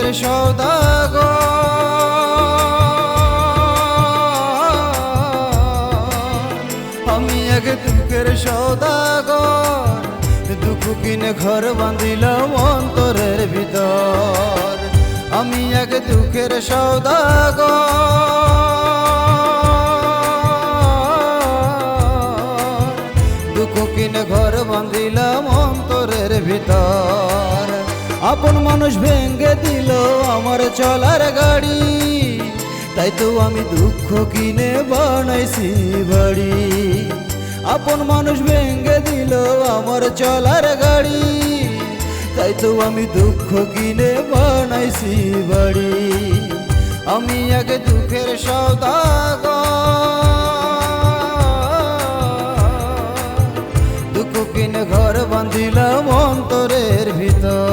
দুঃখের সওদাগর, আমি এক দুঃখের সওদাগর। দুঃখ কিনে ঘর বাঁধিলাম অন্তরের ভিতর, আমি এক দুঃখের সওদাগর। দুঃখ কিনে ঘর বাঁধিলাম অন্তরের ভিতর। আপন মানুষ ভেঙে দিল আমার চলার গাড়ি, তাই তো আমি দুঃখ কিনে বানাইছি বাড়ি। আপন মানুষ ভেঙে দিল আমার চলার গাড়ি, তাই তো আমি দুঃখ কিনে বানাইছি বাড়ি। আমি এক দুঃখের সওদাগর, দুঃখ কিনে ঘর বাঁধিলাম অন্তরের ভিতর।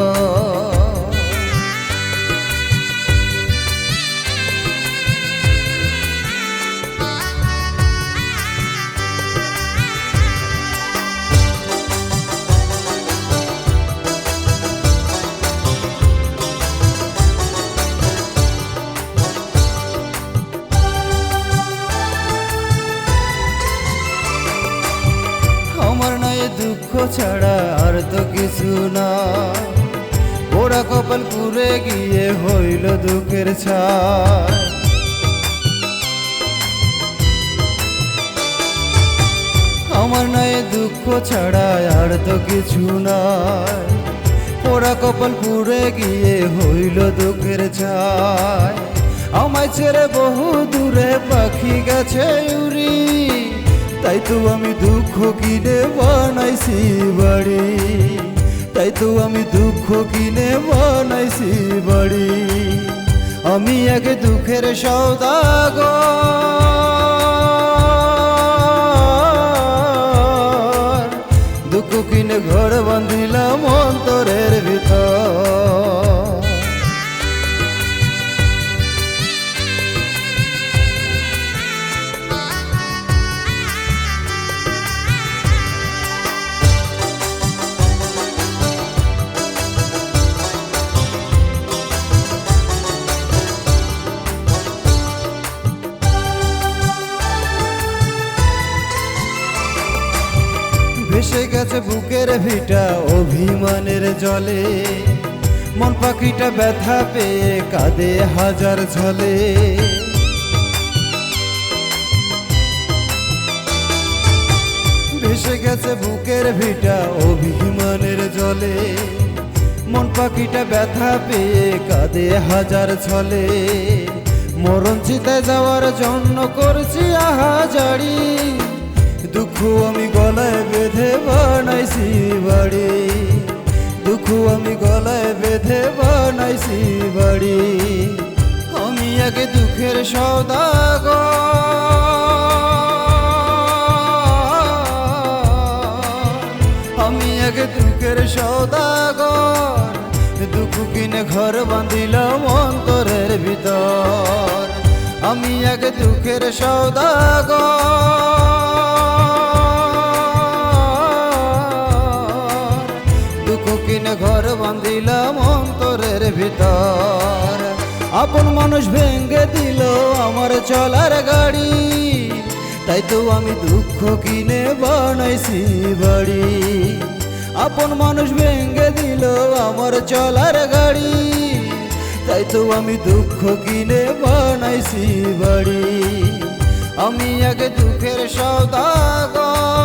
আমার নাই দুঃখ ছাড়া আর তো কিছু না, ওরা কপাল পুড়ে গিয়ে হইল দুঃখের ছাই। আমার নাই দুঃখ ছাড়া আর তো কিছু নাই, ওরা কপাল পুড়ে গিয়ে হইল দুঃখের ছাই। আমায় ছেড়ে বহু দূরে পাখি গেছে উড়ি, তাই তো আমি দুঃখ কিনে বানাইছি বাড়ি। তাই তো আমি দুঃখ কিনে বানাইছি বাড়ি। আমি এক দুঃখের সওদাগর, দুঃখ কিনে ঘর বাঁধিলাম অন্তরের ভিতর। ভেসে গেছে বুকের ভিটা অভিমানের জলে, মন পাখিটা ব্যথা পেয়ে কাঁদে হাজার ছলে। ভেসে গেছে বুকের ভিটা অভিমানের জলে, মন পাখিটা ব্যথা পেয়ে কাঁদে হাজার ছলে। মরণ চিতায় যাওয়ার জন্য করছি আহাজারি, দুঃখ আমি গলায় বেঁধে বানাইছি বাড়ি। দুঃখ আমি গলায় বেঁধে বানাইছি বাড়ি। আমি এক দুঃখের সওদাগর, আমি এক দুঃখের সওদাগর। দুঃখ কিনে ঘর বাঁধিলাম অন্তরের ভিতর, আমি এক দুঃখের সওদাগর। দুঃখ কিনে ঘর বাঁধিলাম অন্তরের ভিতর। আপন মানুষ ভেঙে দিল আমার চলার গাড়ি, তাই তো আমি দুঃখ কিনে বানাইছি বাড়ি। আপন মানুষ ভেঙে দিল আমার চলার গাড়ি, তাই তো আমি দুঃখ কিনে বানাইছি বাড়ি। আমি এক দুঃখের সওদাগর।